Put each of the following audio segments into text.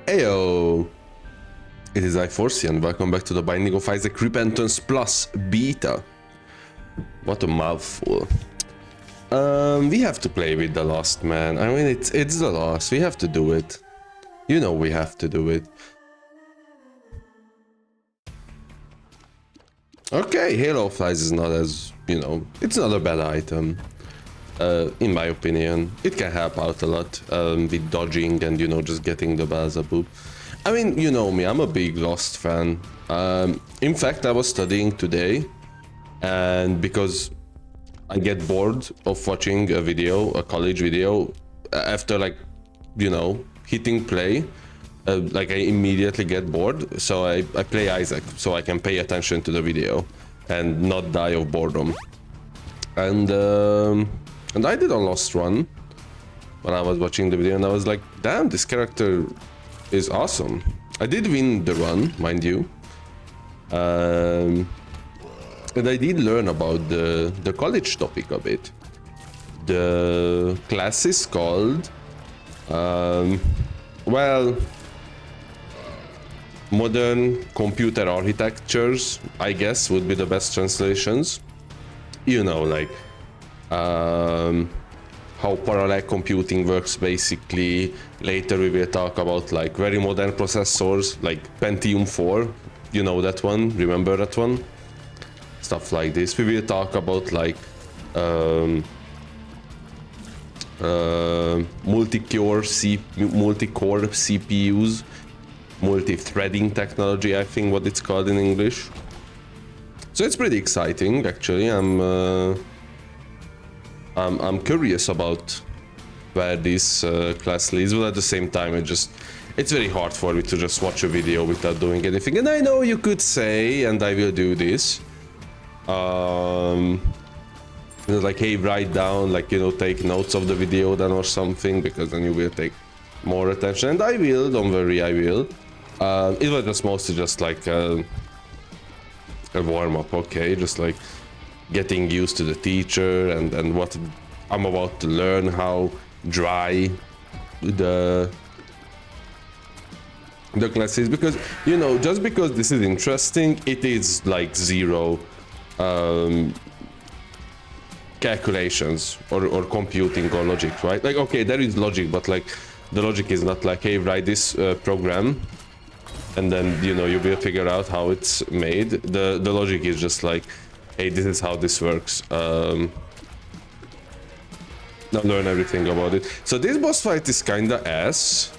Heyo! It is I4C and welcome back to the Binding of Isaac Repentance Plus Beta. What a mouthful. We have to play with the Lost, man. I mean, it's the Lost. We have to do it. You know we have to do it. Okay, Halo Flies is not as, it's not a bad item. In my opinion. It can help out a lot with dodging and, just getting the Beelzebub. I mean, you know me, I'm a big Lost fan. In fact, I was studying today, and because I get bored of watching a video, a college video, after hitting play, I immediately get bored, so I play Isaac, so I can pay attention to the video and not die of boredom. And I did a Lost run when I was watching the video, and I was like, damn, this character is awesome. I did win the run, mind you. And I did learn about the college topic a bit. The class is called, Modern Computer Architectures, I guess, would be the best translations. How parallel computing works, basically. Later we will talk about very modern processors like Pentium 4, you know that one, remember that one? Stuff like this. We will talk about multi-core CPUs, multi-threading technology, I think what it's called in English. So it's pretty exciting, actually. I'm curious about where this class leads, but at the same time, it's very hard for me to just watch a video without doing anything. And I know you could say, and I will do this, hey, write down, take notes of the video then or something, because then you will take more attention. And I will, don't worry, I will. It was just mostly just a warm-up, okay? Just getting used to the teacher and what I'm about to learn, how dry the class is, because just because this is interesting, it is zero calculations or computing or logic, right? Okay, there is logic, but the logic is not hey, write this program and then you will figure out how it's made. The logic is just hey, this is how this works. Now learn everything about it. So this boss fight is kinda ass.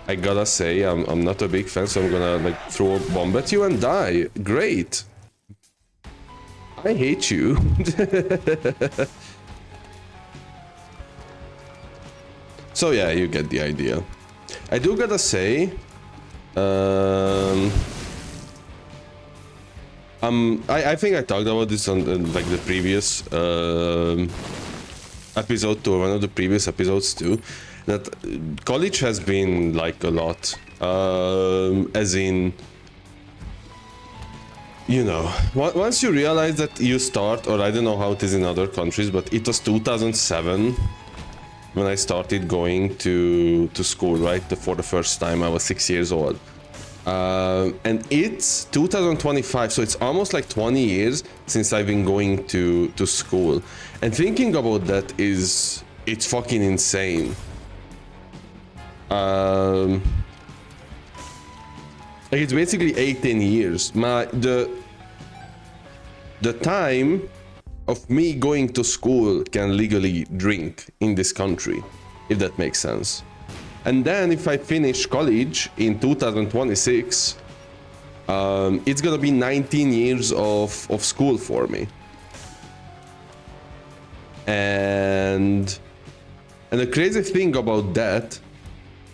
I gotta say, I'm not a big fan, so I'm gonna throw a bomb at you and die. Great. I hate you. So yeah, you get the idea. I do gotta say, I think I talked about this on the previous episode too, or one of the previous episodes too, that college has been a lot, as in, once you realize that you start, or I don't know how it is in other countries, but it was 2007 when I started going to school, right? For the first time, I was 6 years old. And it's 2025, so it's almost 20 years since I've been going to school. And thinking about that it's fucking insane. It's basically 18 years. The time of me going to school can legally drink in this country, if that makes sense. And then if I finish college in 2026, it's gonna be 19 years of school for me. And the crazy thing about that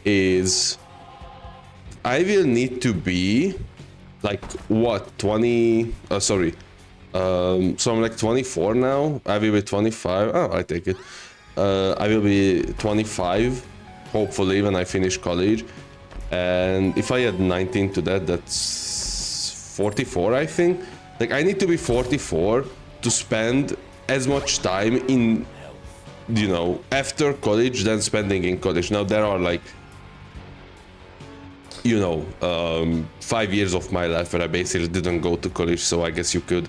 is I will need to be 20, so I'm 24 now. I will be 25. Oh, I take it. I will be 25 hopefully when I finish college, and if I add 19 to that, that's 44, I think. I need to be 44 to spend as much time in, after college than spending in college. Now there are you know, 5 years of my life where I basically didn't go to college, so I guess you could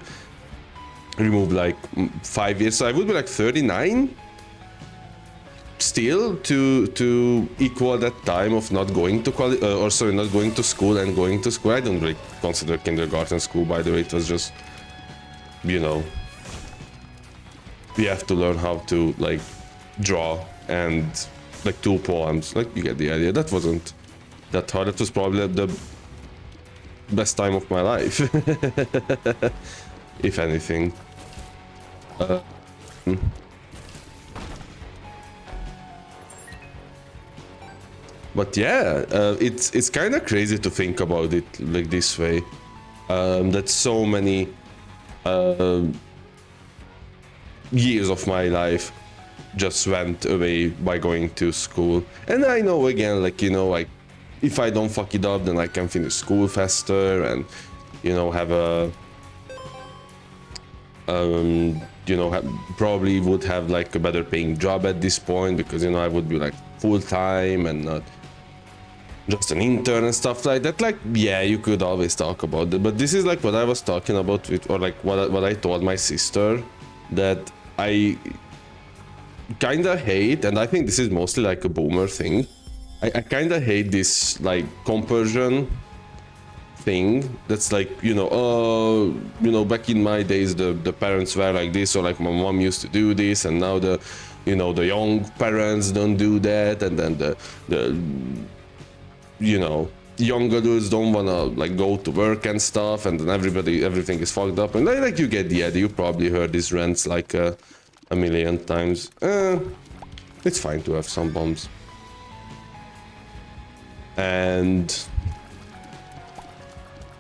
remove like 5 years, so I would be like 39 still to equal that time of not going to college, or sorry, not going to school and going to school. I don't really consider kindergarten school, by the way. It was just, you know, we have to learn how to like draw and like 2 poems. Like, you get the idea. That wasn't that hard. That was probably the best time of my life, if anything. But yeah, it's kind of crazy to think about it like this way. That so many years of my life just went away by going to school. And I know, again, like, you know, like, if I don't fuck it up, then I can finish school faster and, you know, have a you know, probably would have like a better paying job at this point, because, you know, I would be like full-time and not just an intern and stuff like that. Like, yeah, you could always talk about it, but this is like what I was talking about with, or like what I told my sister, that I kind of hate, and I think this is mostly like a boomer thing. I kind of hate this like comparison thing that's like, you know, back in my days the parents were like this, or like my mom used to do this, and now the, you know, the young parents don't do that, and then the you know, young adults don't wanna like go to work and stuff, and then everything is fucked up, and like you get the idea. You probably heard these rants like a million times. It's fine to have some bombs. And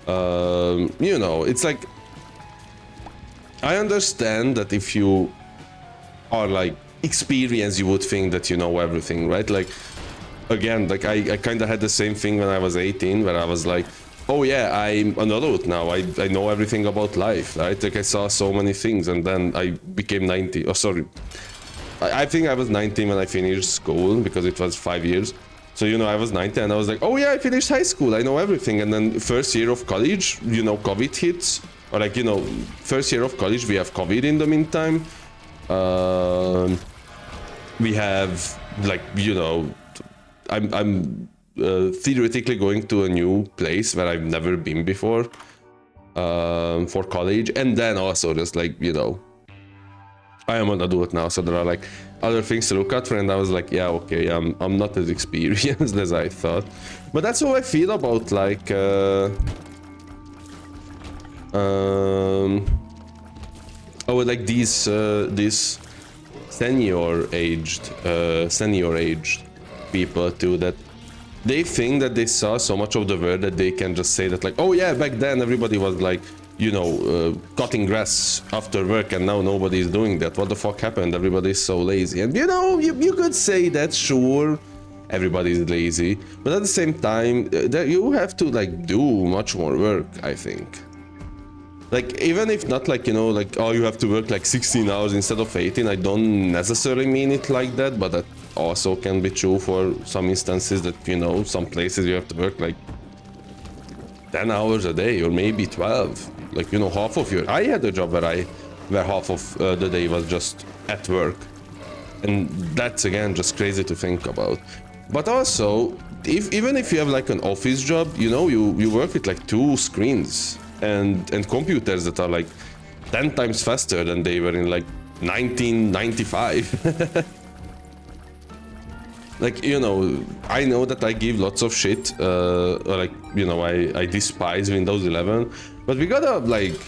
you know, it's like, I understand that if you are like experienced, you would think that you know everything, right? Like, again, like I kind of had the same thing when I was 18, where I was like, oh yeah, I'm an adult now, I know everything about life, right? Like, I saw so many things, and then I became 90. Oh, sorry, I think I was 19 when I finished school, because it was 5 years. So, you know, I was 19 and I was like, oh yeah, I finished high school, I know everything. And then first year of college, you know, COVID hits, or like, you know, first year of college, we have COVID in the meantime. We have like, you know, I'm theoretically going to a new place where I've never been before, for college. And then also just like, you know, I am an adult now, so there are like other things to look at for, and I was like, yeah, okay, I'm not as experienced as I thought. But that's how I feel about like like these senior aged people too, that they think that they saw so much of the world that they can just say that like, oh yeah, back then everybody was like, you know, cutting grass after work, and now nobody is doing that. What the fuck happened? Everybody is so lazy. And you know, you could say that, sure, everybody is lazy, but at the same time, that you have to like do much more work, I think. Like, even if not like, you know, like, oh, you have to work like 16 hours instead of 18, I don't necessarily mean it like that, but that also can be true for some instances, that, you know, some places you have to work like 10 hours a day, or maybe 12. Like, you know, half of your... I had a job where half of the day was just at work. And that's, again, just crazy to think about. But also, even if you have like an office job, you know, you work with like 2 screens and computers that are like 10 times faster than they were in like 1995. Like, you know, I know that I give lots of shit, or like, you know, I despise Windows 11, but we gotta like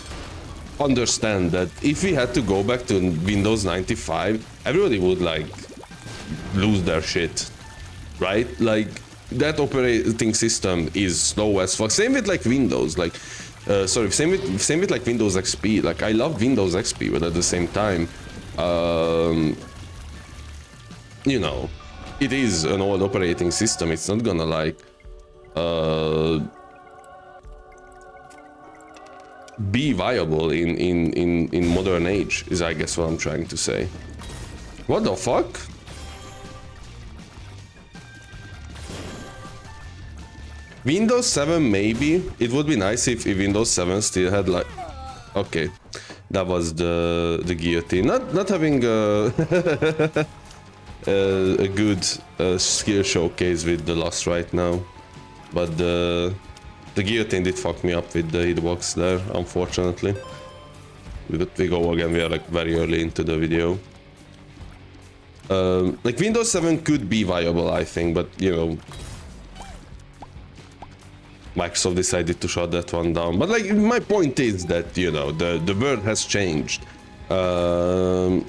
understand that if we had to go back to Windows 95, everybody would like lose their shit, right? Like, that operating system is slow as fuck. Same with like Windows, like, same with like Windows XP. Like, I love Windows XP, but at the same time, you know, it is an old operating system. It's not gonna like be viable in modern age, is I guess what I'm trying to say. What the fuck? Windows 7 maybe. It would be nice if Windows 7 still had like... Okay, that was the guillotine. Not having a, a good skill showcase with the Lost right now. But the guillotine did fuck me up with the hitbox there, unfortunately. But we go again, we are like very early into the video. Like Windows 7 could be viable, I think, but you know, Microsoft decided to shut that one down. But like, my point is that, you know, the world has changed. I'm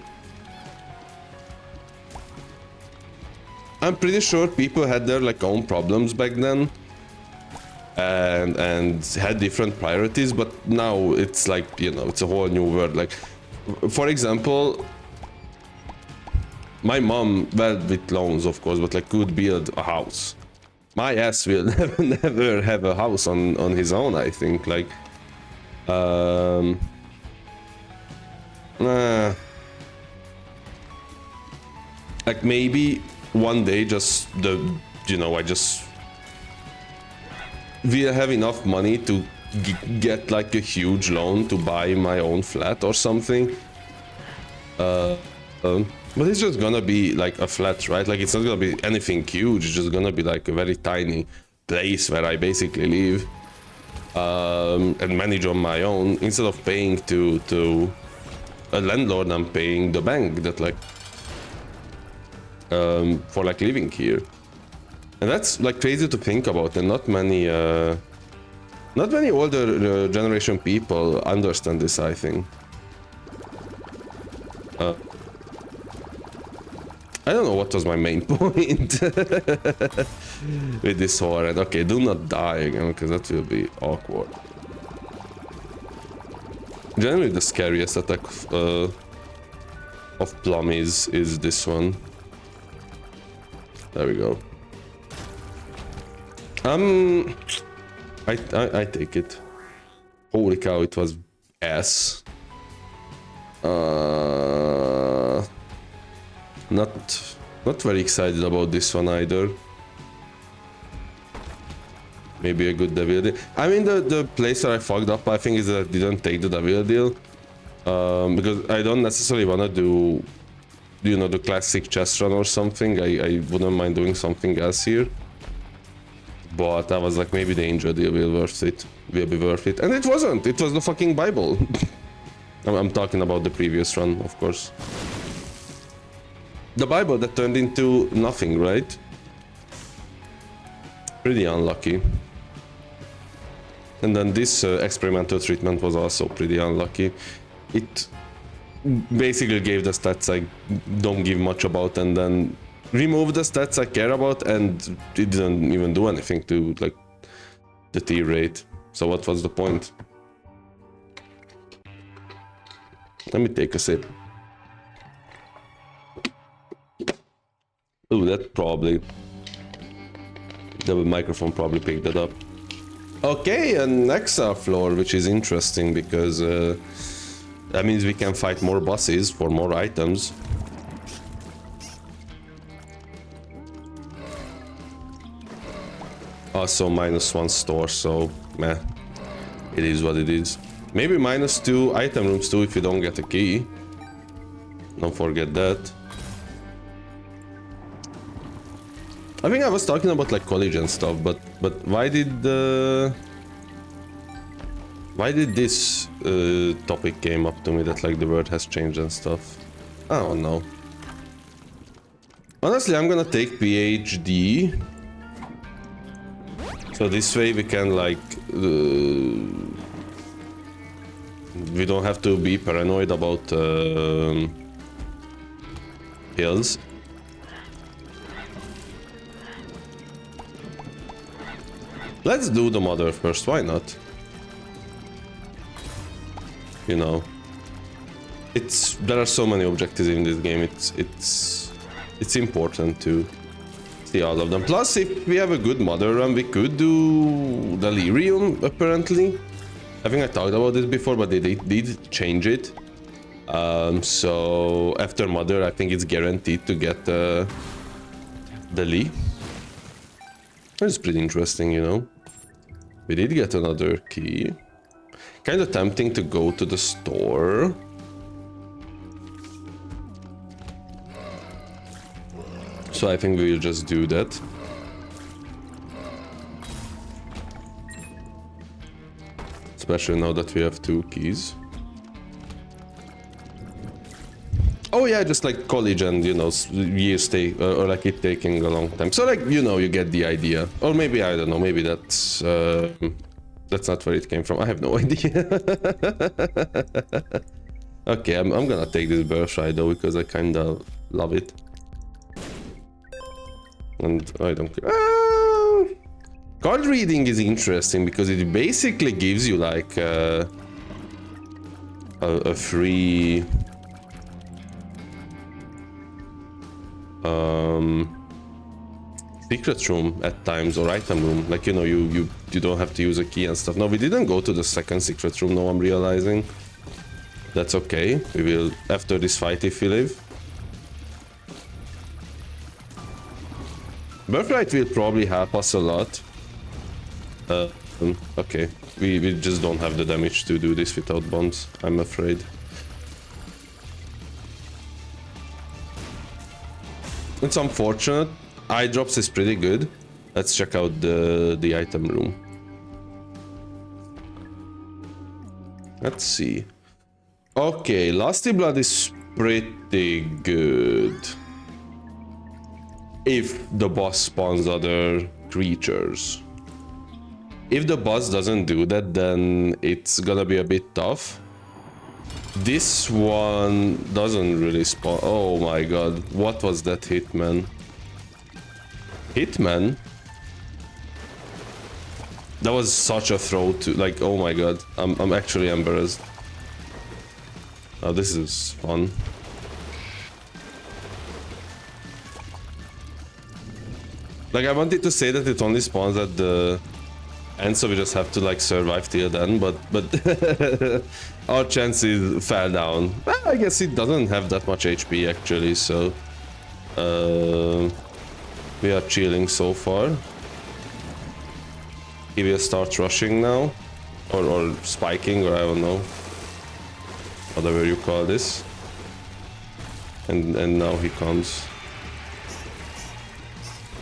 pretty sure people had their like own problems back then. And had different priorities, but now it's like, you know, it's a whole new world. Like, for example, my mom, well, with loans of course, but like could build a house. My ass will never have a house on his own, I think. Like, like maybe one day just we'll have enough money to get like a huge loan to buy my own flat or something. But it's just gonna be like a flat, right? Like, it's not gonna be anything huge. It's just gonna be like a very tiny place where I basically live and manage on my own. Instead of paying to a landlord, I'm paying the bank that like for like living here. And that's like crazy to think about, and not many older generation people understand this, I think. I don't know what was my main point with this horror. Okay, do not die again, because that will be awkward. Generally, the scariest attack of Plum is this one. There we go. I take it. Holy cow, it was ass. Not very excited about this one either. Maybe a good devil deal. I mean, the place where I fucked up, I think, is that I didn't take the devil deal. Because I don't necessarily want to do, you know, the classic chest run or something. I wouldn't mind doing something else here. But I was like, maybe the angel deal will be worth it. And it wasn't. It was the fucking Bible. I'm talking about the previous run, of course. The Bible that turned into nothing, right? Pretty unlucky. And then this experimental treatment was also pretty unlucky. It basically gave the stats I don't give much about, and then remove the stats I care about, and it didn't even do anything to like deteriorate. So what was the point? Let me take a sip. Ooh, that probably... the microphone probably picked that up. Okay, an Nexa floor, which is interesting because that means we can fight more bosses for more items. Also -1 store, so meh, it is what it is. Maybe -2 item rooms too if you don't get a key. Don't forget that. I think I was talking about like college and stuff, but why did this topic came up to me that like the world has changed and stuff? I don't know. Honestly, I'm gonna take PhD. So this way we can like we don't have to be paranoid about hills. Let's do the mother first, why not? You know, there are so many objectives in this game. It's important to see all of them. Plus, if we have a good mother run, we could do Delirium, apparently. I think I talked about this before, but they did change it. So after mother, I think it's guaranteed to get the Lee. It's pretty interesting, you know. We did get another key. Kind of tempting to go to the store. So I think we'll just do that. Especially now that we have 2 keys. Oh yeah, just like college and, you know, years take, or like it taking a long time. So like, you know, you get the idea. Or maybe, I don't know, maybe that's not where it came from. I have no idea. Okay, I'm gonna take this birthright though, because I kinda love it. And I don't care. Card reading is interesting because it basically gives you like a free secret room at times, or item room. Like, you know, you don't have to use a key and stuff. No, we didn't go to the second secret room. No, I'm realizing. That's okay. We will after this fight if we live. Birthright will probably help us a lot. Okay, we just don't have the damage to do this without bombs, I'm afraid. It's unfortunate. Eye drops is pretty good. Let's check out the item room. Let's see. Okay, Losty Blood is pretty good. If the boss spawns other creatures. If the boss doesn't do that, then it's gonna be a bit tough. This one doesn't really spawn. Oh my god, what was that hitman? Hitman? That was such a throw to, like, oh my god, I'm actually embarrassed. Oh, this is fun. Like, I wanted to say that it only spawns at the end, so we just have to like survive till then, but our chances fell down. Well, I guess it doesn't have that much HP actually, so we are chilling so far. He will start rushing now, or spiking, or I don't know, whatever you call this. And now he comes.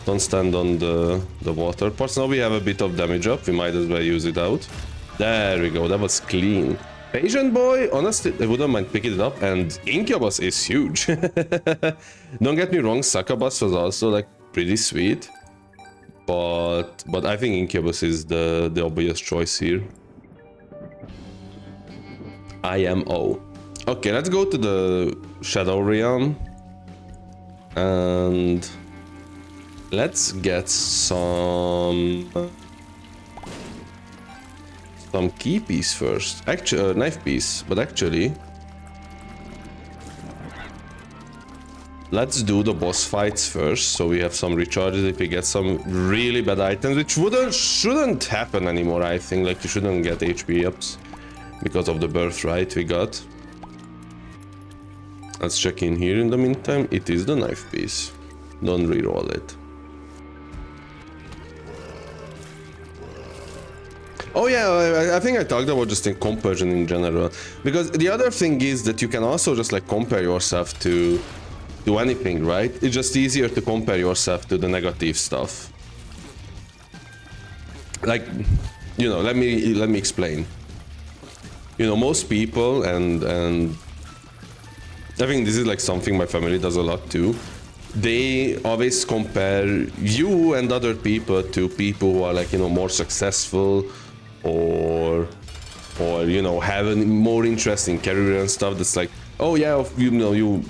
Don't stand on the water parts. Now we have a bit of damage up. We might as well use it out. There we go. That was clean. Patient boy, honestly, I wouldn't mind picking it up. And Incubus is huge. Don't get me wrong, Succubus was also like pretty sweet. But I think Incubus is the obvious choice here. IMO. Okay, let's go to the Shadow Realm. And let's get some key piece first. Actually, knife piece. But actually, let's do the boss fights first, so we have some recharges if we get some really bad items, which shouldn't happen anymore. I think like you shouldn't get HP ups because of the birthright we got. Let's check in here in the meantime. It is the knife piece. Don't reroll it. Oh yeah, I think I talked about just in comparison in general. Because the other thing is that you can also just like compare yourself to anything, right? It's just easier to compare yourself to the negative stuff. Like, you know, let me explain. You know, most people and I think this is like something my family does a lot too. They always compare you and other people to people who are like, you know, more successful or you know, have a more interesting career and stuff. That's like, oh yeah, you know,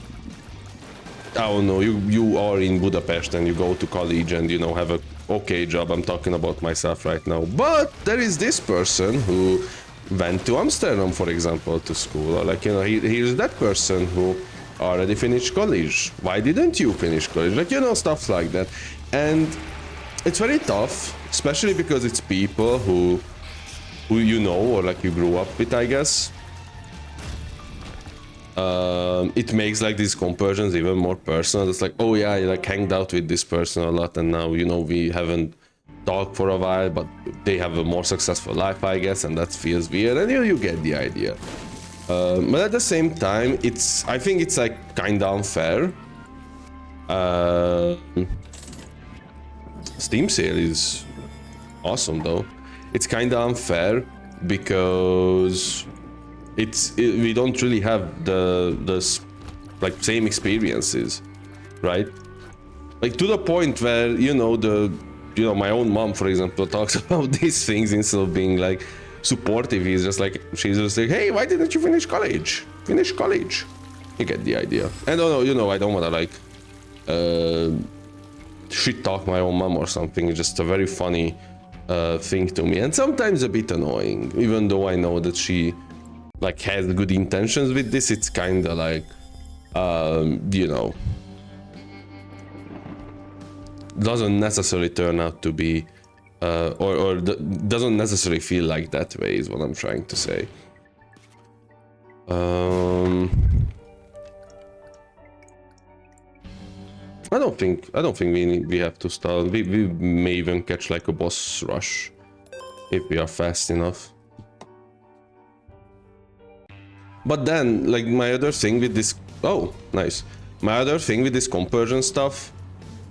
I don't know, you are in Budapest and you go to college and, you know, have a okay job. I'm talking about myself right now. But there is this person who went to Amsterdam, for example, to school. Or like, you know, here's that person who already finished college. Why didn't you finish college? Like, you know, stuff like that. And it's very tough, especially because it's people who you know, or like you grew up with, I guess. It makes like these comparisons even more personal. It's like, oh yeah, I like hanged out with this person a lot, and now, you know, we haven't talk for a while, but they have a more successful life, I guess, and that feels weird, and you get the idea. But at the same time, I think it's like kind of unfair. Steam sale is awesome though. It's kind of unfair because we don't really have the like same experiences, right? Like to the point where my own mom, for example, talks about these things instead of being like supportive. She's just like, hey, why didn't you finish college? Finish college. You get the idea. And I don't want to like shit talk my own mom or something. It's just a very funny thing to me, and sometimes a bit annoying. Even though I know that she like has good intentions with this, it's kind of like doesn't necessarily turn out to be or doesn't necessarily feel like that way is what I'm trying to say. I don't think we have to stall. We may even catch like a boss rush if we are fast enough. But then, like my other thing with this, oh nice, my other thing with this compersion stuff,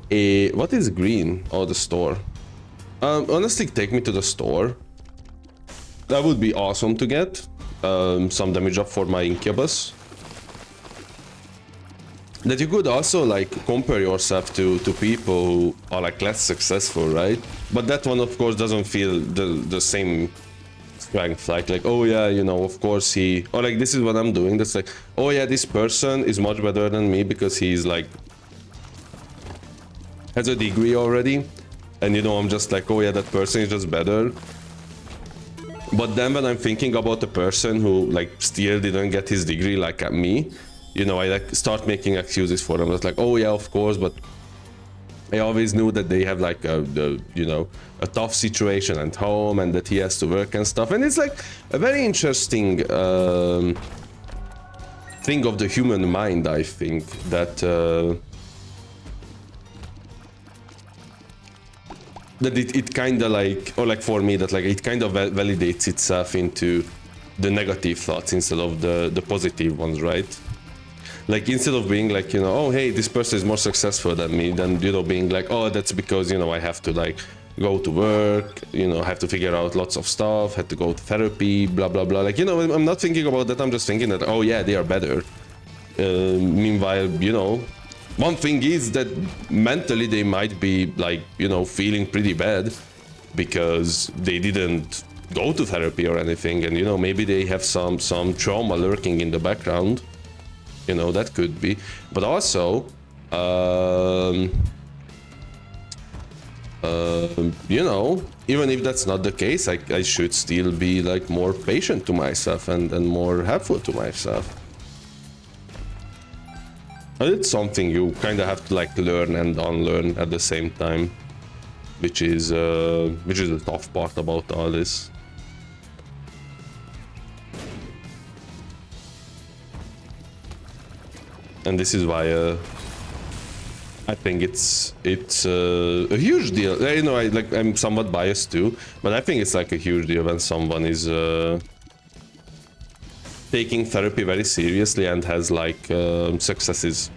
what is green? Oh, the store. Honestly, take me to the store. That would be awesome to get some damage up for my incubus. That you could also like compare yourself to people who are like less successful, right? But that one of course doesn't feel the same strength, like oh yeah, of course he, or like this is what I'm doing, that's like, oh yeah, this person is much better than me because he's like has a degree already, and I'm just like, oh yeah, that person is just better. But then when I'm thinking about the person who like still didn't get his degree like at me, I like start making excuses for them. It's like, oh yeah, of course, but I always knew that they have like a tough situation at home and that he has to work and stuff. And it's like a very interesting thing of the human mind, I think, that it kind of like, or like for me, that like it kind of validates itself into the negative thoughts instead of the positive ones, right? Like instead of being like, oh hey, this person is more successful than me, then being like, oh, that's because I have to like go to work, have to figure out lots of stuff, have to go to therapy, blah blah blah. Like I'm not thinking about that. I'm just thinking that, oh yeah, they are better. Meanwhile, one thing is that mentally they might be like feeling pretty bad because they didn't go to therapy or anything, and maybe they have some trauma lurking in the background. That could be. But also even if that's not the case, I should still be like more patient to myself and more helpful to myself. And it's something you kind of have to like learn and unlearn at the same time, which is the tough part about all this. And this is why I think it's a huge deal. I'm somewhat biased too, but I think it's like a huge deal when someone is taking therapy very seriously and has like successes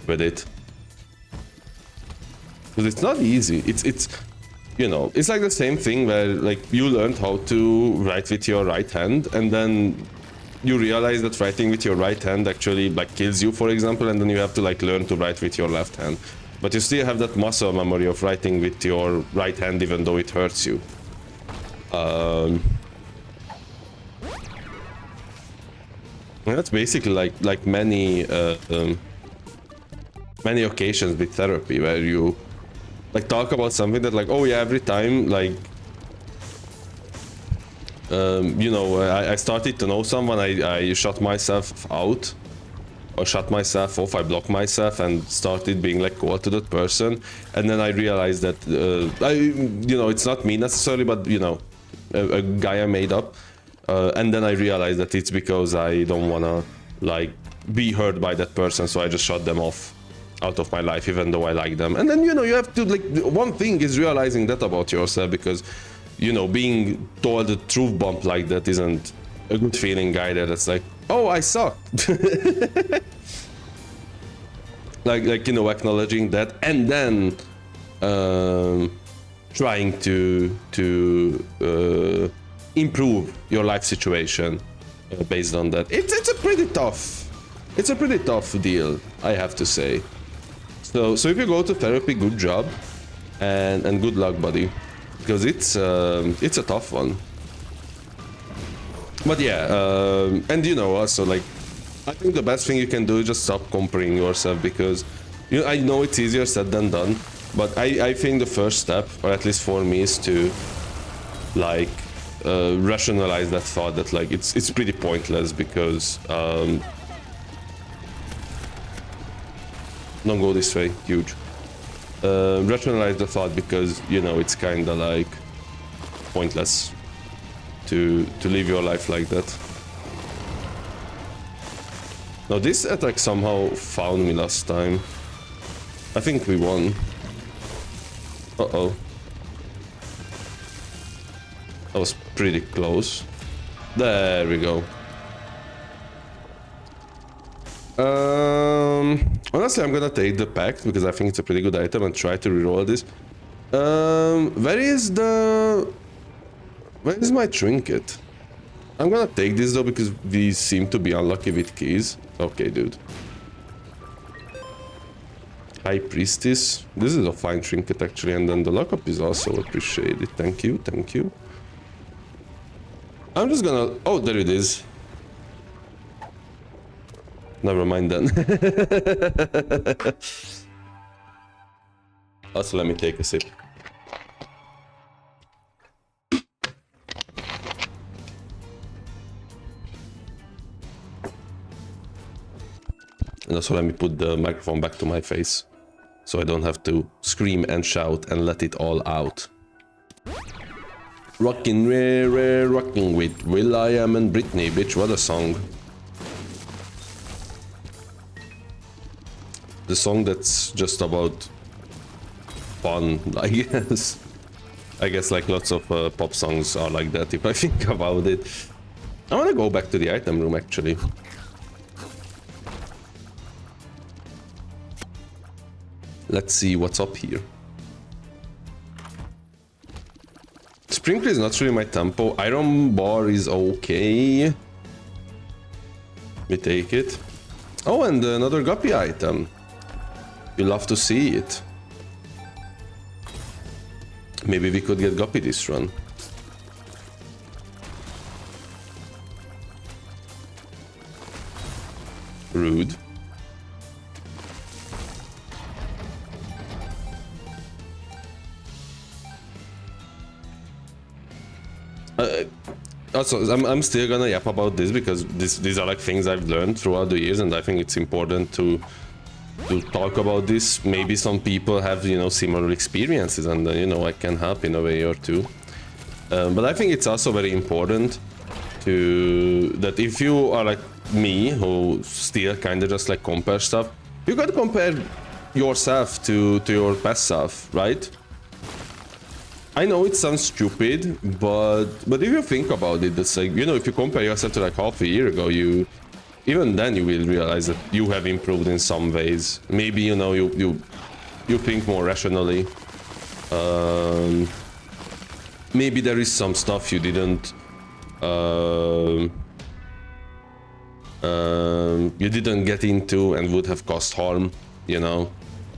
with it. Because it's not easy. It's it's like the same thing where like you learned how to write with your right hand, and then you realize that writing with your right hand actually like kills you, for example, and then you have to like learn to write with your left hand. But you still have that muscle memory of writing with your right hand even though it hurts you. And that's basically like many many occasions with therapy where you like talk about something that like, oh yeah, every time like I started to know someone, I shut myself out or shut myself off, I blocked myself and started being like cool to that person, and then I realized that it's not me necessarily, but a guy I made up, and then I realized that it's because I don't wanna like be hurt by that person, so I just shut them off. out of my life, even though I like them. And then, you know, you have to, like, one thing is realizing that about yourself, because, you know, being told a truth bomb like that isn't a good feeling either. That's like, oh, I suck. like, you know, acknowledging that, and then trying to improve your life situation based on that. It's a pretty tough deal, I have to say. So if you go to therapy, good job, and good luck, buddy, because it's a tough one. But yeah, and you know, also, like, I think the best thing you can do is just stop comparing yourself, because, you know, I know it's easier said than done, but I think the first step, or at least for me, is to, like, rationalize that thought that, like, it's pretty pointless, because don't go this way, huge. Rationalize the thought, because, you know, it's kind of like pointless to live your life like that. Now this attack somehow found me last time. I think we won. Uh-oh. That was pretty close. There we go. Honestly, I'm gonna take the pact, because I think it's a pretty good item, and try to reroll this. Where is my trinket? I'm gonna take this though, because we seem to be unlucky with keys. Okay, dude. High Priestess. This is a fine trinket, actually, and then the lockup is also appreciated. Thank you, thank you. I'm just gonna... Oh, there it is. Never mind then. Also, let me take a sip. And also let me put the microphone back to my face, so I don't have to scream and shout and let it all out. Rockin' rare, rocking with Will.i.am and Britney, bitch, what a song. The song that's just about fun, I guess. I guess like lots of pop songs are like that, if I think about it. I wanna go back to the item room, actually. Let's see what's up here. Sprinkler is not really my tempo. Iron bar is okay. We take it. Oh, and another guppy item. You love to see it. Maybe we could get guppy this run. Rude. Also, I'm still gonna yap about this, because these are like things I've learned throughout the years, and I think it's important to talk about this. Maybe some people have, you know, similar experiences, and you know, I can help in a way or two. But I think it's also very important that if you are like me, who still kind of just like compare stuff, you gotta compare yourself to your past self, right? I know it sounds stupid, but if you think about it, it's like, you know, if you compare yourself to like half a year ago, even then you will realize that you have improved in some ways. Maybe, you know, you think more rationally. Maybe there is some stuff you didn't get into and would have caused harm, you know.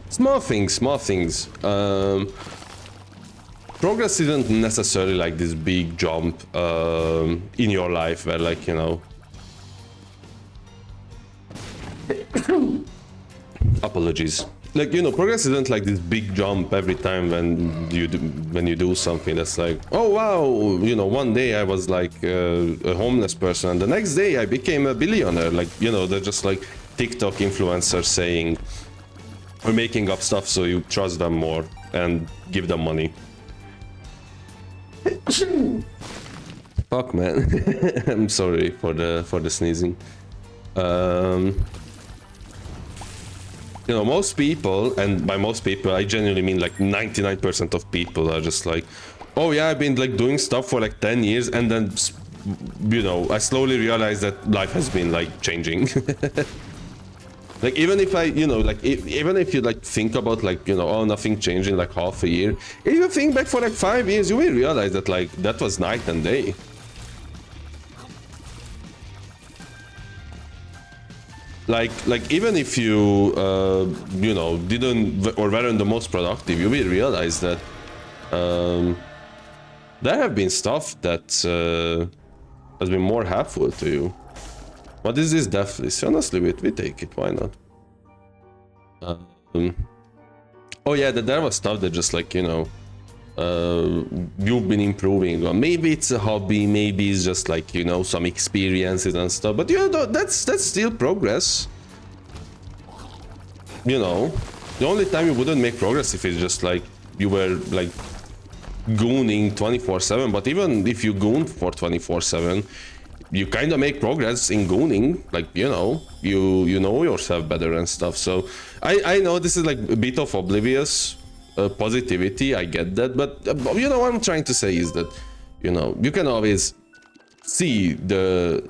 Small things. Progress isn't necessarily like this big jump in your life where, like, you know... Apologies. Like, you know, progress isn't like this big jump every time when you do something that's like, oh wow, you know, one day I was like a homeless person, and the next day I became a billionaire. Like, you know, they're just like TikTok influencers saying or making up stuff so you trust them more and give them money. Fuck, man. I'm sorry for the sneezing. You know, most people, and by most people I genuinely mean like 99% of people, are just like, oh yeah, I've been like doing stuff for like 10 years, and then, you know, I slowly realized that life has been like changing. Like, even if I, you know, like, even if you like think about like, you know, oh, nothing changed in like half a year, if you think back for like 5 years, you will realize that like that was night and day. Like even if you you know, didn't or weren't the most productive, you will realize that there have been stuff that has been more helpful to you. What is this death list? Honestly, we take it, why not? Oh yeah, there was stuff that just like, you know, you've been improving on. Maybe it's a hobby, maybe it's just like, you know, some experiences and stuff, but you know, that's still progress. You know, the only time you wouldn't make progress if it's just like you were like gooning 24/7, but even if you goon for 24/7, you kind of make progress in gooning. Like, you know, you know yourself better and stuff. So I know this is like a bit of oblivious positivity, I get that, but you know what I'm trying to say is that, you know, you can always see the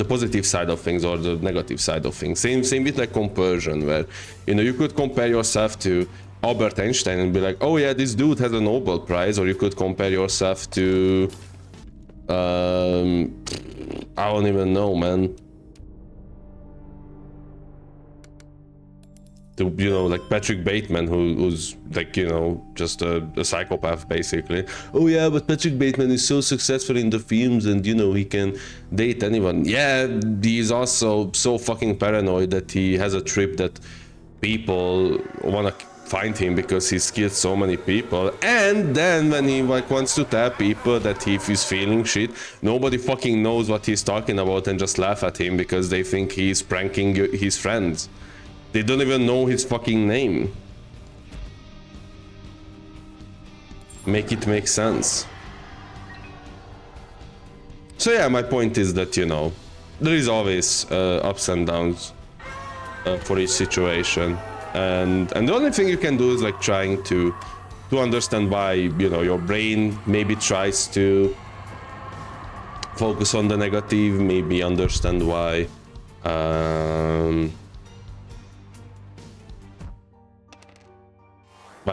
positive side of things or the negative side of things. Same with like comparison, where, you know, you could compare yourself to Albert Einstein and be like, oh yeah, this dude has a Nobel Prize, or you could compare yourself to I don't even know, man. To, you know, like Patrick Bateman, who's like, you know, just a psychopath basically. Oh yeah, but Patrick Bateman is so successful in the films, and you know, he can date anyone. Yeah, he's also so fucking paranoid that he has a trip that people wanna find him because he's killed so many people, and then when he like wants to tell people that if he's feeling shit, nobody fucking knows what he's talking about and just laugh at him because they think he's pranking his friends. They don't even know his fucking name. Make it make sense. So yeah, my point is that, you know, there is always ups and downs for each situation. And the only thing you can do is like trying to understand why, you know, your brain maybe tries to focus on the negative, maybe understand why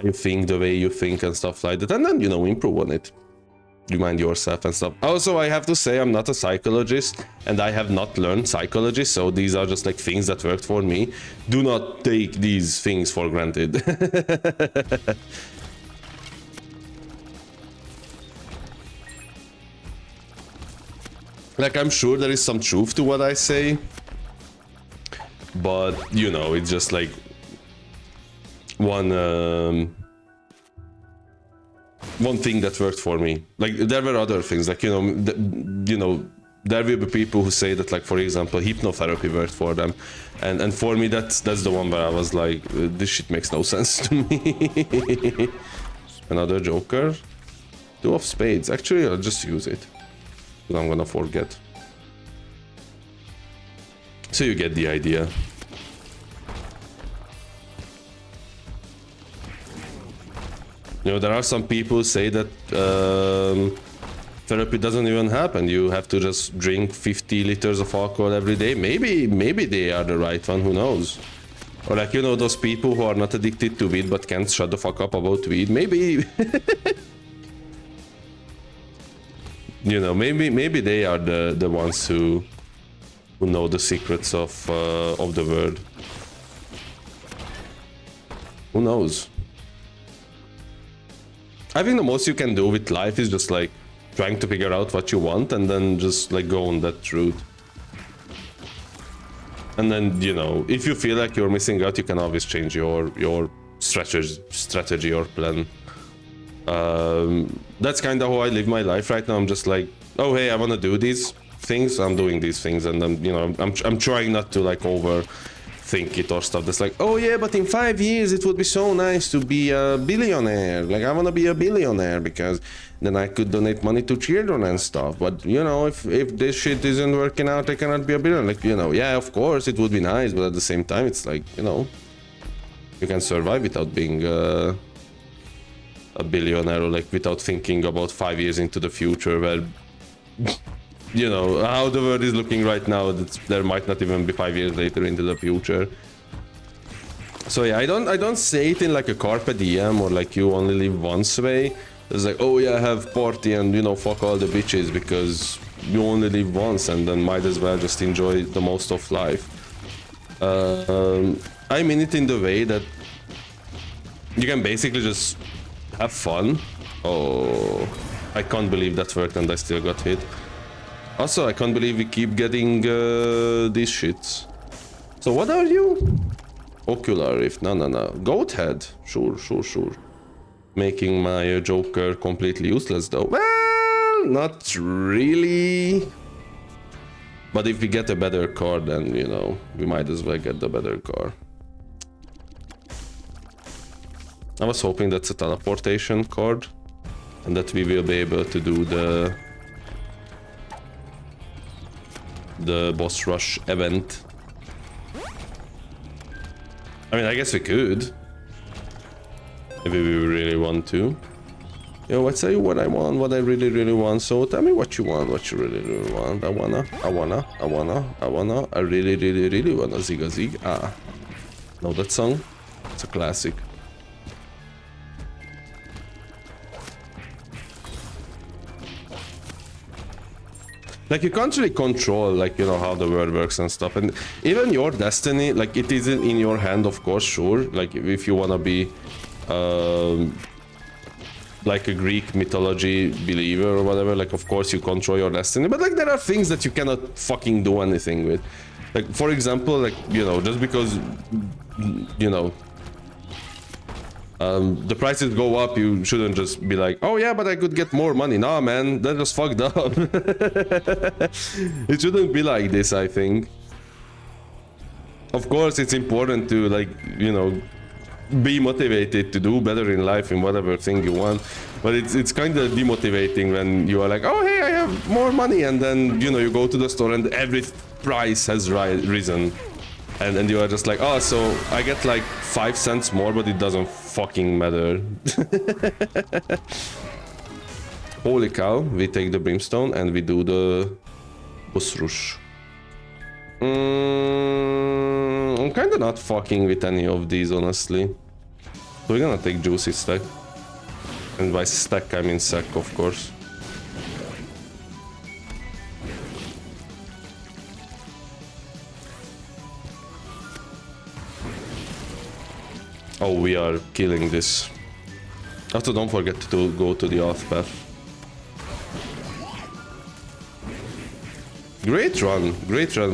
you think the way you think and stuff like that, and then, you know, improve on it, remind yourself and stuff. Also, I have to say, I'm not a psychologist and I have not learned psychology, so these are just like things that worked for me. Do not take these things for granted. Like, I'm sure there is some truth to what I say, but, you know, it's just like one thing that worked for me. Like, there were other things, like, you know, there will be people who say that, like, for example, hypnotherapy worked for them, and for me that's the one where I was like, this shit makes no sense to me. Another joker. 2 of spades. Actually, I'll just use it, because I'm gonna forget. So you get the idea. You know, there are some people who say that therapy doesn't even help and you have to just drink 50 liters of alcohol every day. Maybe they are the right one, who knows? Or like, you know, those people who are not addicted to weed but can't shut the fuck up about weed. Maybe you know, maybe they are the ones who know the secrets of the world. Who knows? I think the most you can do with life is just like trying to figure out what you want and then just like go on that route. And then, you know, if you feel like you're missing out, you can always change your strategy or plan. That's kind of how I live my life right now. I'm just like, oh hey, I want to do these things, I'm doing these things, and then, you know, I'm trying not to like over think it or stuff that's like, oh yeah, but in 5 years it would be so nice to be a billionaire. Like, I want to be a billionaire because then I could donate money to children and stuff. But, you know, if this shit isn't working out, I cannot be a billionaire. Like, you know, yeah, of course it would be nice, but at the same time, it's like, you know, you can survive without being a billionaire, or like without thinking about 5 years into the future where, you know, how the world is looking right now, there might not even be 5 years later into the future. So yeah, I don't say it in like a carpe diem or like you only live once way. It's like, oh yeah, have party and, you know, fuck all the bitches because you only live once, and then might as well just enjoy the most of life. I mean it in the way that you can basically just have fun. Oh, I can't believe that worked and I still got hit. Also, I can't believe we keep getting these shits. So what are you? Ocular Rift. No. Goat head. Sure. Making my Joker completely useless though. Well, not really. But if we get a better card, then, you know, we might as well get the better card. I was hoping that's a teleportation card and that we will be able to do the boss rush event. I mean, I guess we could. If we really want to. Yo, let's tell you what I want, what I really want. So tell me what you want, what you really want. I really wanna Ziga Zig. Ah. Know that song? It's a classic. Like, you can't really control, like, you know, how the world works and stuff. And even your destiny, like, it isn't in your hand, of course, sure. Like, if you wanna be, like a Greek mythology believer or whatever, like, of course you control your destiny. But, like, there are things that you cannot fucking do anything with. Like, for example, like, you know, just because, you know, the prices go up, you shouldn't just be like, oh yeah, but I could get more money. Nah, man, that just fucked up. It shouldn't be like this, I think. Of course, it's important to, like, you know, be motivated to do better in life in whatever thing you want. But it's kind of demotivating when you are like, oh hey, I have more money, and then, you know, you go to the store and every price has risen. And you are just like, oh, so I get like 5 cents more, but it doesn't fucking matter. Holy cow, we take the brimstone and we do the boss rush. I'm kinda not fucking with any of these, honestly. So we're gonna take juicy stack. And by stack I mean sack, of course. Oh, we are killing this. Also, don't forget to go to the off path. Great run,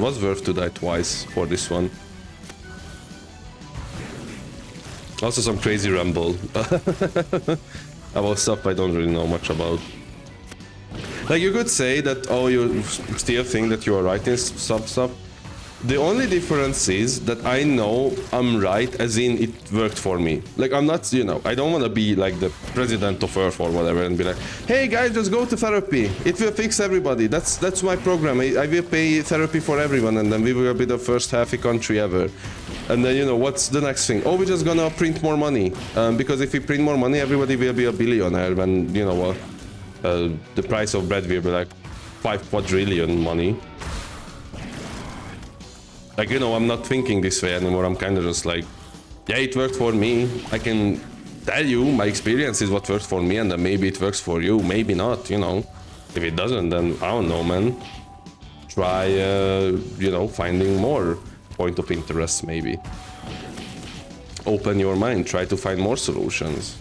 was worth to die twice for this one. Also some crazy rumble. About stuff I don't really know much about. Like, you could say that, oh, you still think that you are right in some stuff. The only difference is that I know I'm right, as in it worked for me. Like, I'm not, you know, I don't want to be like the president of Earth or whatever and be like, hey guys, just go to therapy. It will fix everybody. That's my program. I will pay therapy for everyone, and then we will be the first healthy country ever. And then, you know, what's the next thing? Oh, we're just gonna print more money. Because if we print more money, everybody will be a billionaire when, you know what, the price of bread will be like 5 quadrillion money. Like, you know, I'm not thinking this way anymore. I'm kind of just like, yeah, it worked for me. I can tell you my experience is what works for me, and then maybe it works for you, maybe not, you know. If it doesn't, then I don't know, man. Try, you know, finding more point of interest, maybe. Open your mind, try to find more solutions.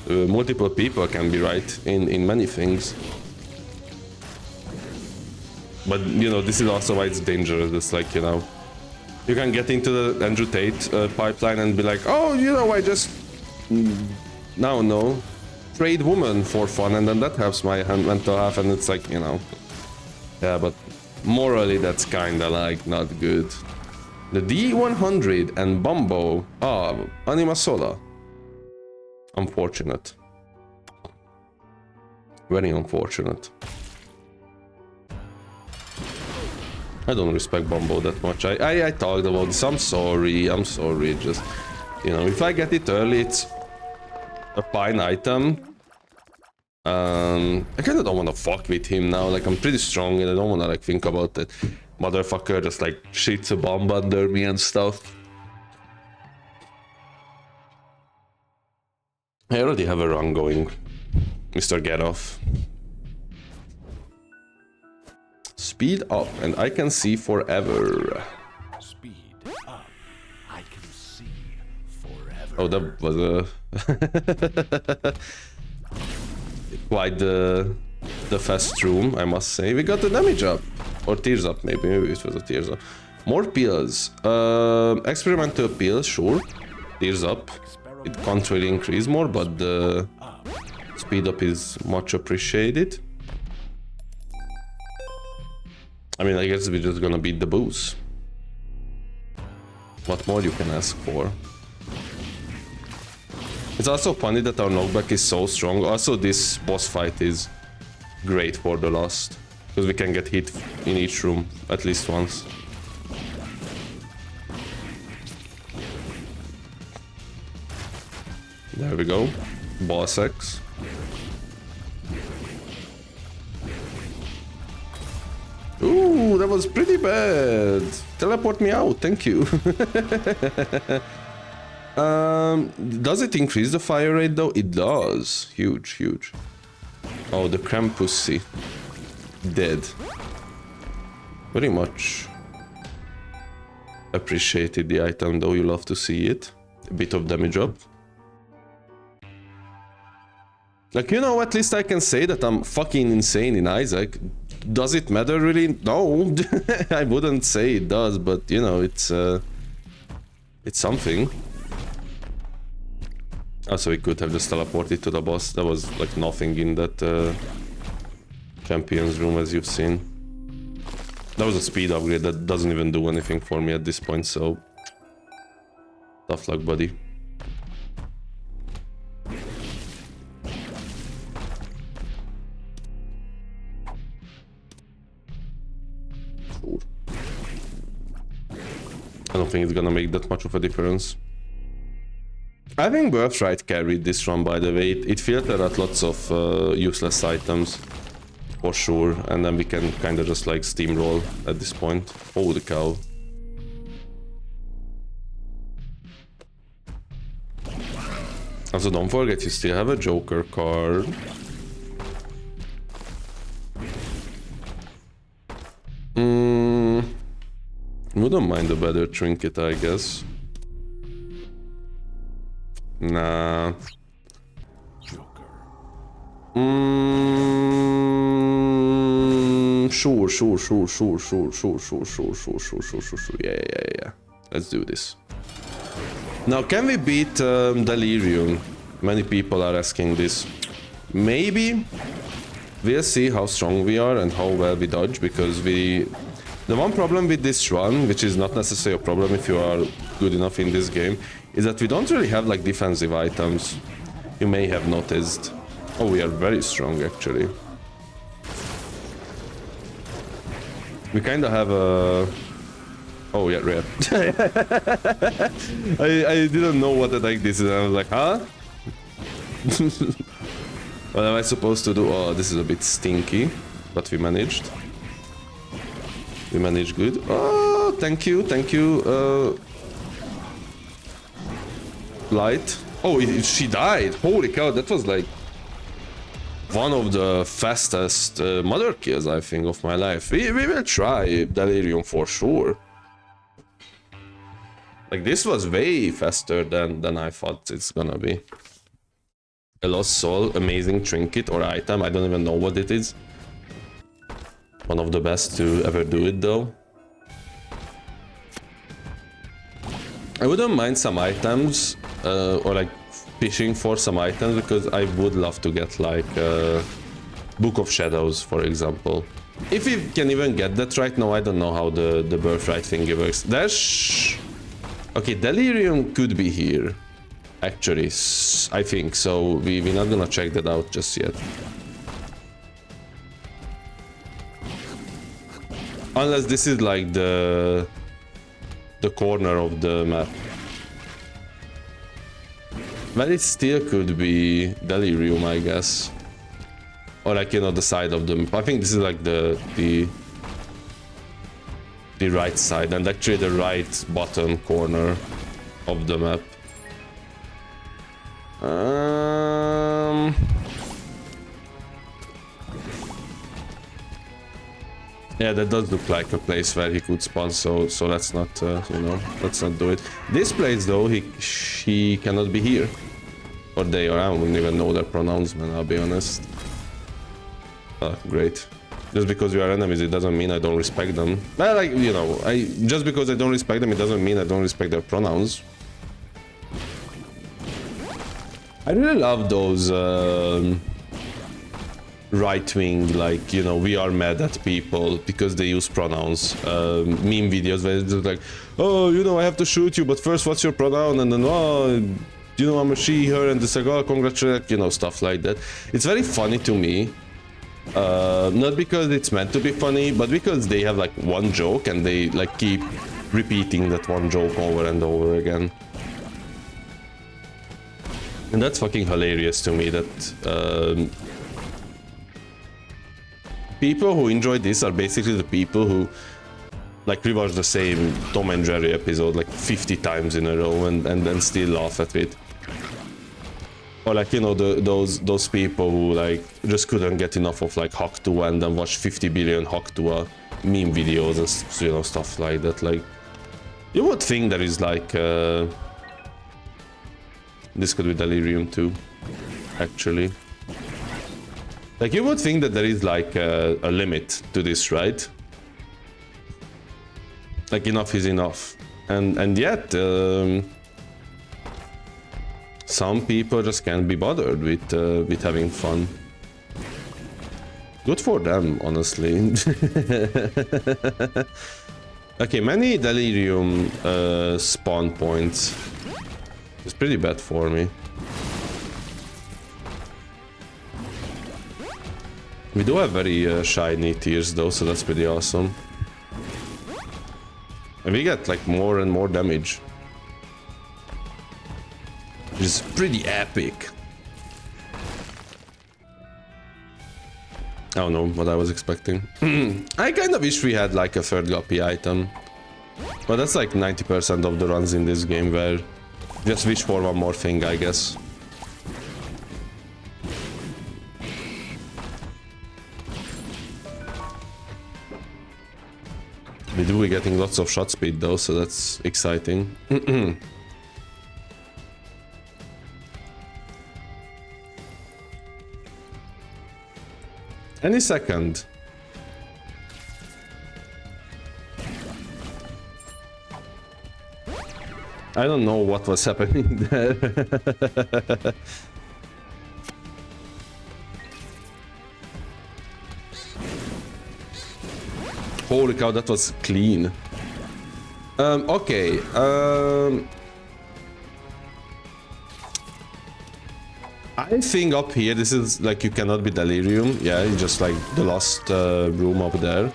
Multiple people can be right in many things. But, you know, this is also why it's dangerous. It's like, you know, you can get into the Andrew Tate pipeline and be like, oh, you know, I just now know trade woman for fun, and then that helps my mental health. And it's like, you know, yeah, but morally that's kind of like not good. The D100 and Bumbo. Ah, Anima Sola. Unfortunate. Very unfortunate. I don't respect Bumbo that much. I talked about this. I'm sorry. Just, you know, if I get it early, it's a fine item. I kind of don't want to fuck with him now. Like, I'm pretty strong and I don't want to like think about that motherfucker just like shits a bomb under me and stuff. I already have a run going, Mr. Get Off. Speed up, and I can see forever. Speed up. I can see forever. Oh, that was a quite the fast room, I must say. We got the damage up, or tears up, maybe it was a tears up. More pills. Experimental pills, sure. Tears up. It can't really increase more, but the speed up is much appreciated. I mean, I guess we're just gonna beat the boss. What more you can ask for? It's also funny that our knockback is so strong. Also, this boss fight is great for the Lost, because we can get hit in each room at least once. There we go. Boss X. Ooh, that was pretty bad. Teleport me out, thank you. Does it increase the fire rate though? It does. Huge, huge. Oh, the Krampusy. Dead. Very much appreciated the item though, you love to see it. A bit of damage up. Like, you know, at least I can say that I'm fucking insane in Isaac. Does it matter really? No, I wouldn't say it does, but you know, it's something. Also, we could have just teleported to the boss. There was like nothing in that champions room, as you've seen. That was a speed upgrade that doesn't even do anything for me at this point, so tough luck, buddy. I don't think it's gonna make that much of a difference. I think Birthright carried this run, by the way. It filtered out lots of useless items, for sure, and then we can kind of just like steamroll at this point. Holy cow. Also, don't forget, you still have a Joker card. Wouldn't mind a better trinket, I guess. Nah. Sure. Yeah. Let's do this. Now, can we beat Delirium? Many people are asking this. Maybe. We'll see how strong we are and how well we dodge, because the one problem with this run, which is not necessarily a problem if you are good enough in this game, is that we don't really have like defensive items. You may have noticed. Oh, we are very strong actually. We kind of have a... Oh yeah, rare. I didn't know what attack this is, and I was like, huh? What am I supposed to do? Oh, this is a bit stinky, but we managed. We managed good. Oh, thank you. Light. Oh, she died. Holy cow, that was like one of the fastest mother kills, I think, of my life. We will try Delirium for sure. Like, this was way faster than I thought it's gonna be. A Lost Soul, amazing trinket or item, I don't even know what it is. One of the best to ever do it though. I wouldn't mind some items, or like fishing for some items, because I would love to get like Book of Shadows, for example. If we can even get that right now, I don't know how the birthright thingy works. There's... Okay, Delirium could be here. Actually, I think. So we're not gonna check that out just yet. Unless this is like the corner of the map. But it still could be Delirium, I guess. Or like, you know, the side of the map. I think this is like the right side, and actually the right bottom corner of the map. Yeah, that does look like a place where he could spawn, so let's not, you know, let's not do it. This place, though, she cannot be here. Or they, or I don't even know their pronouns, man, I'll be honest. Great. Just because we are enemies, it doesn't mean I don't respect them. Well, like, you know, just because I don't respect them, it doesn't mean I don't respect their pronouns. I really love those right-wing, like, you know, we are mad at people because they use pronouns. Meme videos where it's just like, oh, you know, I have to shoot you, but first, what's your pronoun? And then, oh, you know, I'm a she, her, and it's like, oh, congratulations, you know, stuff like that. It's very funny to me. Not because it's meant to be funny, but because they have like one joke and they like keep repeating that one joke over and over again. And that's fucking hilarious to me that people who enjoy this are basically the people who like rewatch the same Tom and Jerry episode like 50 times in a row and then still laugh at it. Or like, you know, those people who like just couldn't get enough of like Hack 2 and then watch 50 billion Hack 2 meme videos and, you know, stuff like that. Like, you would think there is like this could be Delirium too, actually. Like, you would think that there is like a limit to this, right? Like, enough is enough, and yet some people just can't be bothered with having fun. Good for them, honestly. Okay, many Delirium spawn points. It's pretty bad for me. We do have very shiny tiers though, so that's pretty awesome. And we get like more and more damage. Which is pretty epic. I don't know what I was expecting. I kind of wish we had like a third guppy item. But that's like 90% of the runs in this game where just wish for one more thing, I guess. We do be getting lots of shot speed though, so that's exciting. Any second. I don't know what was happening there. Holy cow, that was clean. Okay. I think up here, this is like you cannot be Delirium. Yeah, it's just like the last room up there.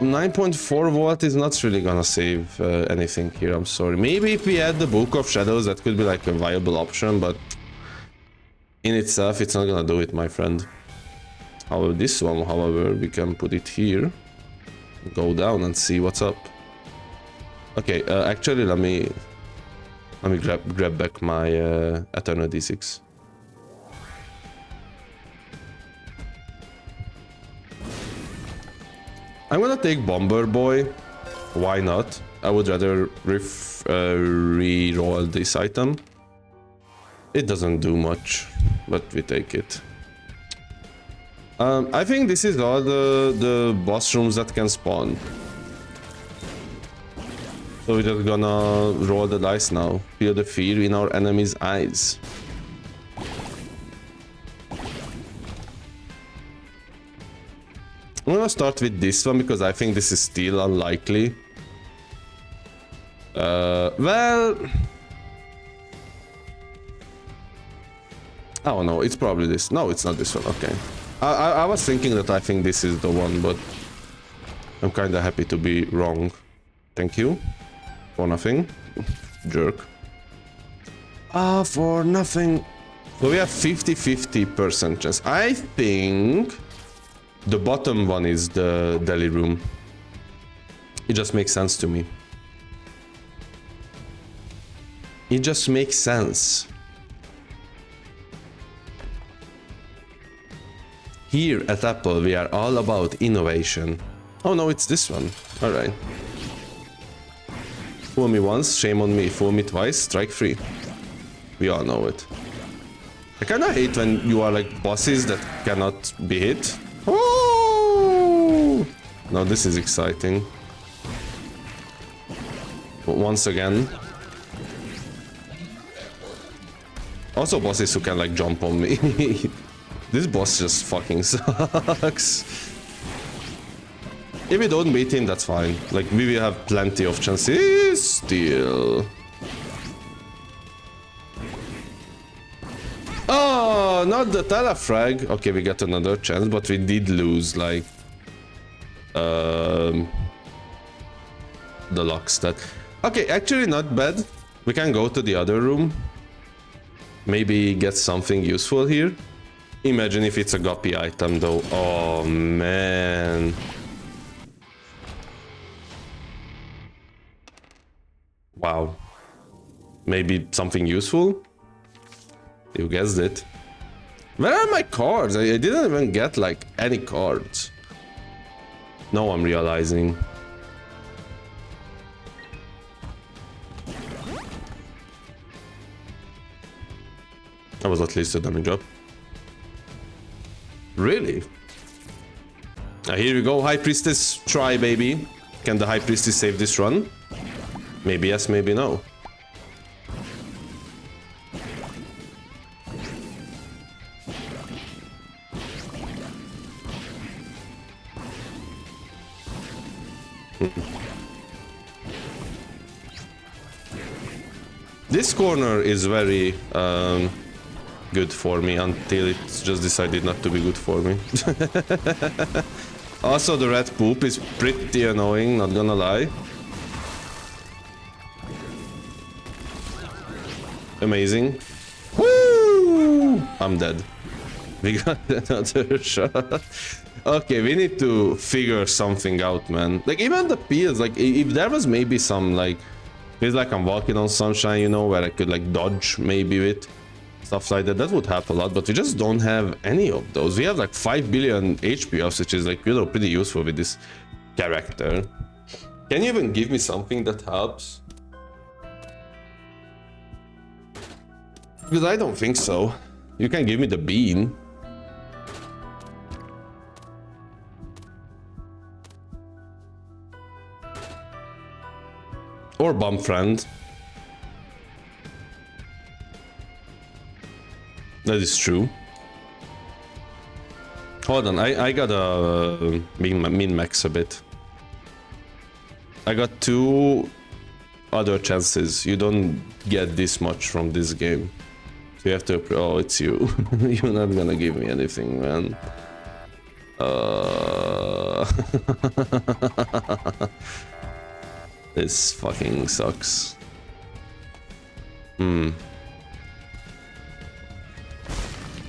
9.4 volt is not really gonna save anything here, I'm sorry. Maybe if we add the Book of Shadows, that could be like a viable option, but in itself, it's not gonna do it, my friend. However, this one, however, we can put it here. Go down and see what's up. Okay, actually, let me grab back my Eternal D6. I'm gonna take Bomber Boy. Why not? I would rather re-roll this item. It doesn't do much, but we take it. I think this is all the boss rooms that can spawn. So we're just gonna roll the dice now. Feel the fear in our enemies' eyes. I'm gonna start with this one because I think this is still unlikely. Well... Oh no, it's probably this. No, it's not this one, okay. I was thinking that I think this is the one, but... I'm kinda happy to be wrong. Thank you. For nothing. Jerk. For nothing. So we have 50-50% chance. I think... the bottom one is the deli room. It just makes sense to me. It just makes sense. Here at Apple, we are all about innovation. Oh no, it's this one. Alright. Fool me once, shame on me. Fool me twice, strike free. We all know it. I kinda hate when you are like bosses that cannot be hit. Oh! Now this is exciting. But once again. Also bosses who can like jump on me. This boss just fucking sucks. If we don't beat him, that's fine. Like, we will have plenty of chances still. Oh, not the telefrag. Okay, we got another chance, but we did lose, like... the lock stat. Okay, actually not bad. We can go to the other room. Maybe get something useful here. Imagine if it's a guppy item though. Oh man. Wow. Maybe something useful? You guessed it. Where are my cards? I didn't even get like any cards. Now I'm realizing. That was at least a damage up. Really? Here we go, High Priestess, try baby. Can the High Priestess save this run? Maybe yes, maybe no. This corner is very good for me until it just decided not to be good for me. Also, the red poop is pretty annoying, not gonna lie. Amazing. Woo! I'm dead. We got another shot. Okay, we need to figure something out, man. Like, even the peels, like, if there was maybe some, like... Feels like I'm walking on sunshine, you know, where I could, like, dodge maybe with stuff like that. That would help a lot, but we just don't have any of those. We have, like, 5 billion HP offs, which is, like, you know, pretty useful with this character. Can you even give me something that helps? Because I don't think so. You can give me the bean. Or bum friend. That is true. Hold on, I gotta min-max a bit. I got 2 other chances. You don't get this much from this game. So you have to... Oh, it's you. You're not gonna give me anything, man. This fucking sucks.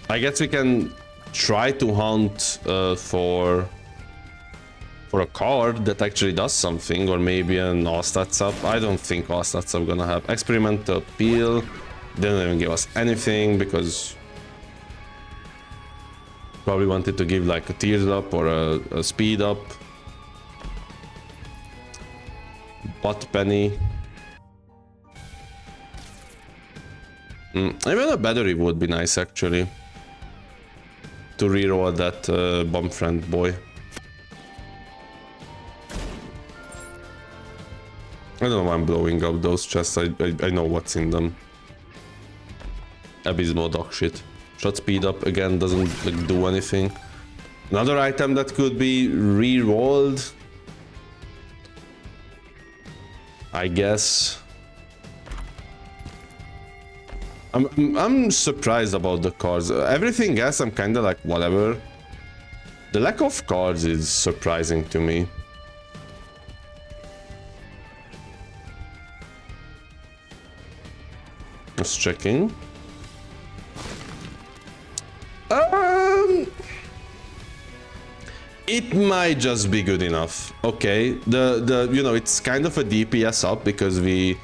I guess we can try to hunt for a card that actually does something, or maybe an all stats up. I don't think all stats up gonna have experimental peel. They don't even give us anything because probably wanted to give like a tears up or a speed up. Pot penny. Even a battery would be nice actually. To reroll that bomb friend boy. I don't know why I'm blowing up those chests. I know what's in them. Abysmal dog shit. Shot speed up again doesn't like do anything. Another item that could be re-rolled, I guess. I'm surprised about the cards. Everything else I'm kind of like whatever. The lack of cards is surprising to me. Just checking. It might just be good enough. Okay, you know, it's kind of a DPS up because we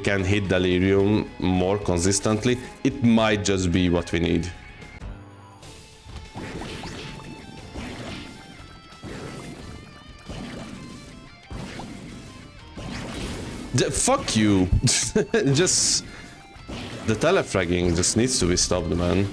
can hit Delirium more consistently. It might just be what we need. Fuck you. Just the telefragging just needs to be stopped, man.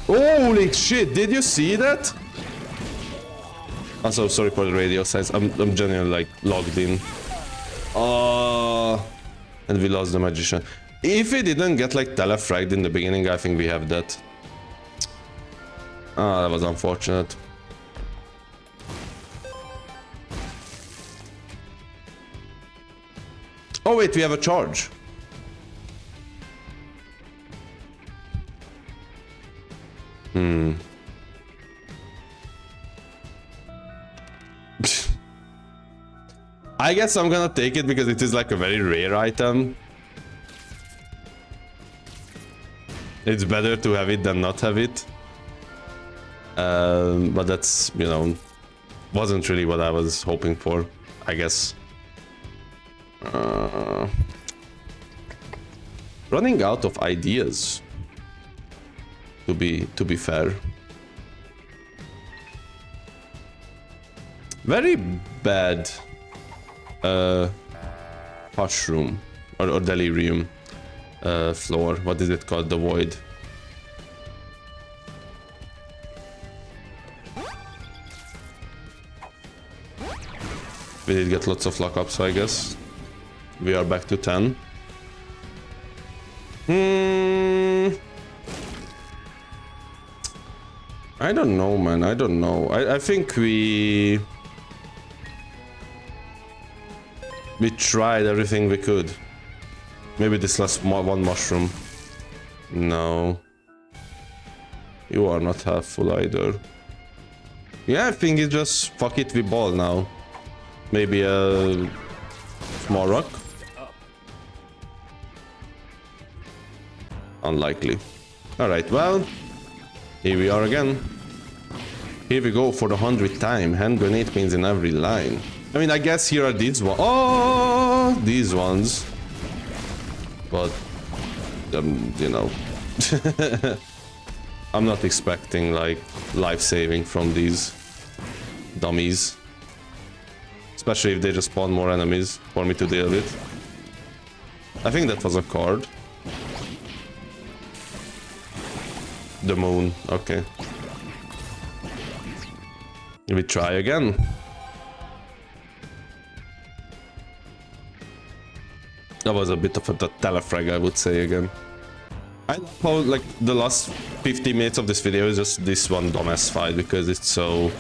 Holy shit, did you see that? Also, sorry for the radio size. I'm genuinely like logged in. And we lost the magician. If we didn't get like telefragged in the beginning, I think we have that. Ah, that was unfortunate. Oh wait, we have a charge. I guess I'm gonna take it because it is like a very rare item. It's better to have it than not have it. But that's, you know, wasn't really what I was hoping for, I guess. Running out of ideas, to be fair. Very bad mushroom or delirium floor. What is it called? The void. We did get lots of lockups, so I guess we are back to 10. I don't know, man. I don't know. I think we tried everything we could. Maybe this last one mushroom. No. You are not half full either. Yeah, I think it's just fuck it, we ball now. Maybe a small rock. Unlikely. Alright, well, here we are again. Here we go for the 100th time. Hand grenade pins in every line. I mean, I guess here are these ones. Oh, these ones. But, you know. I'm not expecting, like, life-saving from these dummies. Especially if they just spawn more enemies for me to deal with. I think that was a card. The moon, okay. We try again. That was a bit of a telefrag, I would say again. I love how, like, the last 50 minutes of this video is just this one dumbass fight because it's so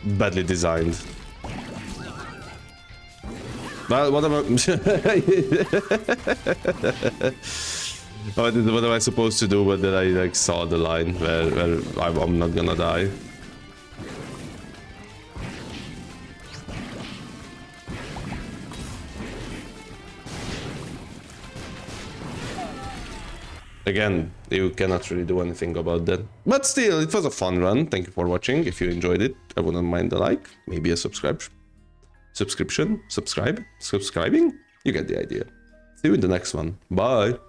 badly designed. Well, what am I... what am I supposed to do? But then I like saw the line where I'm not gonna die. Again, you cannot really do anything about that. But still, it was a fun run. Thank you for watching. If you enjoyed it, I wouldn't mind a like, maybe a subscribing. You get the idea. See you in the next one. Bye.